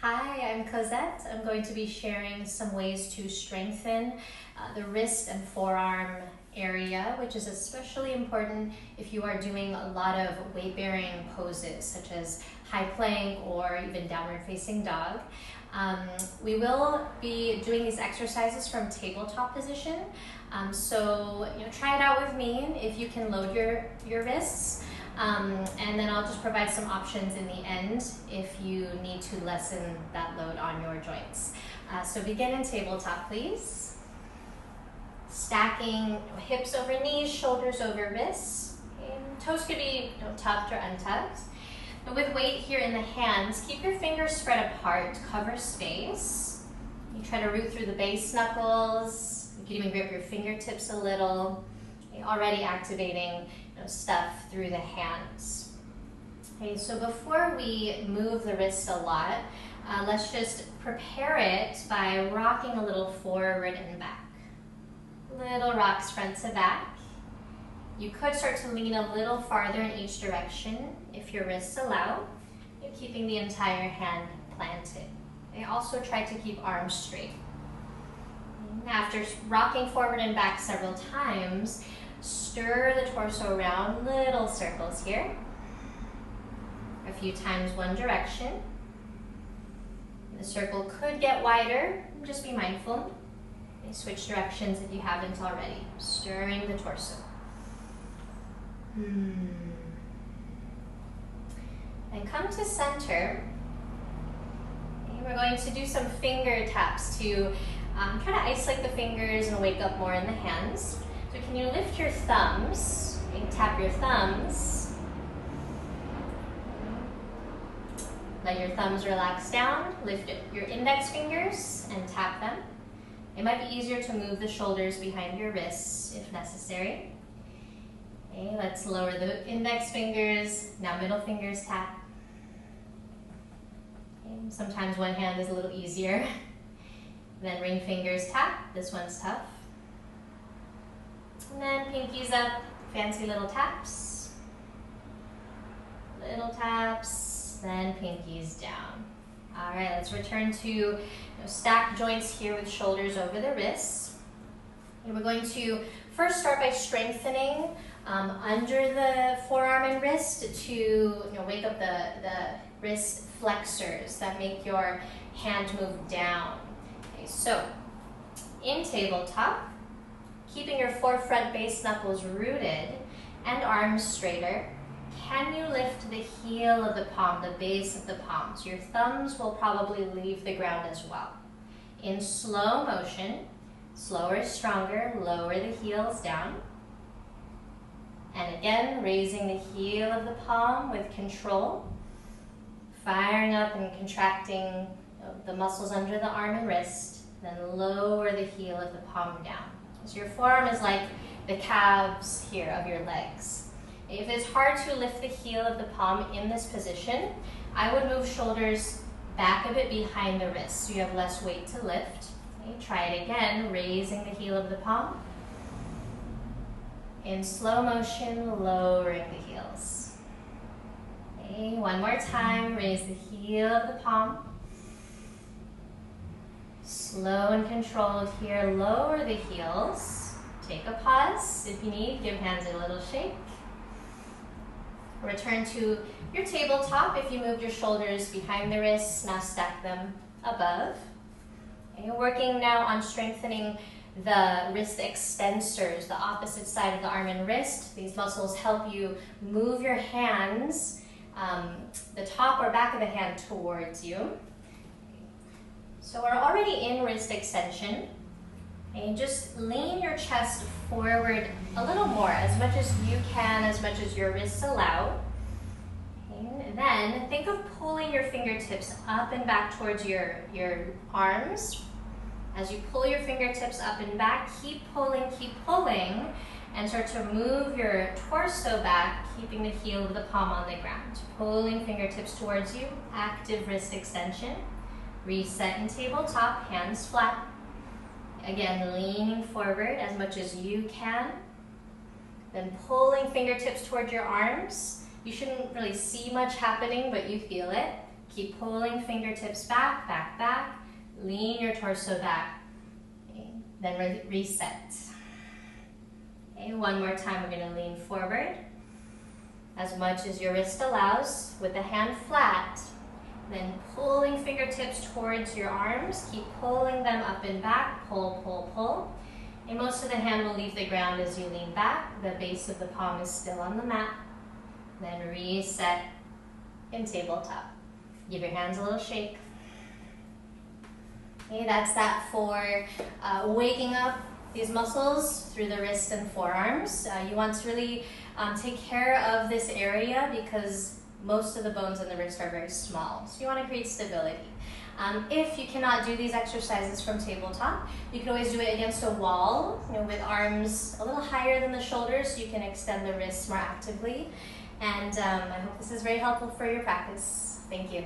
Hi, I'm Cosette. I'm going to be sharing some ways to strengthen the wrist and forearm area, which is especially important if you are doing a lot of weight-bearing poses, such as high plank or even downward facing dog. We will be doing these exercises from tabletop position, so try it out with me if you can load your wrists. And then I'll just provide some options in the end if you need to lessen that load on your joints. So begin in tabletop, please. Stacking hips over knees, shoulders over wrists. Okay. Toes could be tucked or untucked. But with weight here in the hands, keep your fingers spread apart, cover space. You try to root through the base knuckles. You can even grip your fingertips a little. Okay. Already activating stuff through the hands. Okay, so before we move the wrist a lot, let's just prepare it by rocking a little forward and back. Little rocks front to back. You could start to lean a little farther in each direction if your wrists allow. You're keeping the entire hand planted. Okay, also try to keep arms straight. After rocking forward and back several times, stir the torso around, little circles here. A few times one direction. The circle could get wider, just be mindful. Okay, switch directions if you haven't already. Stirring the torso. And come to center. Okay, we're going to do some finger taps to try to isolate the fingers and wake up more in the hands. So can you lift your thumbs, and tap your thumbs. Let your thumbs relax down, lift your index fingers and tap them. It might be easier to move the shoulders behind your wrists if necessary. Okay, let's lower the index fingers, now middle fingers tap. Okay, sometimes one hand is a little easier. Then ring fingers tap, this one's tough. And then pinkies up, fancy little taps. Little taps, then pinkies down. All right, let's return to stacked joints here with shoulders over the wrists. And we're going to first start by strengthening under the forearm and wrist to wake up the wrist flexors that make your hand move down. Okay, so in tabletop, keeping your forefront base knuckles rooted and arms straighter, can you lift the heel of the palm, the base of the palm? So your thumbs will probably leave the ground as well. In slow motion, slower is stronger, lower the heels down. And again, raising the heel of the palm with control, firing up and contracting the muscles under the arm and wrist, then lower the heel of the palm down. So your forearm is like the calves here of your legs. If it's hard to lift the heel of the palm in this position, I would move shoulders back a bit behind the wrist so you have less weight to lift. Okay, try it again, raising the heel of the palm. In slow motion, lowering the heels. Okay, one more time, raise the heel of the palm. Slow and controlled here, lower the heels. Take a pause if you need, give hands a little shake. Return to your tabletop if you moved your shoulders behind the wrists, now stack them above. And you're working now on strengthening the wrist extensors, the opposite side of the arm and wrist. These muscles help you move your hands, the top or back of the hand towards you. So we're already in wrist extension. And just lean your chest forward a little more, as much as you can, as much as your wrists allow. And then think of pulling your fingertips up and back towards your arms. As you pull your fingertips up and back, keep pulling, and start to move your torso back, keeping the heel of the palm on the ground. Pulling fingertips towards you, active wrist extension. Reset in tabletop, hands flat. Again, leaning forward as much as you can. Then pulling fingertips towards your arms. You shouldn't really see much happening, but you feel it. Keep pulling fingertips back, back, back. Lean your torso back. Okay. Then reset. Okay, one more time, we're gonna lean forward as much as your wrist allows with the hand flat. Then pulling fingertips towards your arms. Keep pulling them up and back. Pull, pull, pull. And most of the hand will leave the ground as you lean back. The base of the palm is still on the mat. Then reset in tabletop. Give your hands a little shake. Okay, that's that for waking up these muscles through the wrist and forearms. You want to really take care of this area because most of the bones in the wrist are very small. So you want to create stability. If you cannot do these exercises from tabletop, you can always do it against a wall, with arms a little higher than the shoulders so you can extend the wrists more actively. And I hope this is very helpful for your practice. Thank you.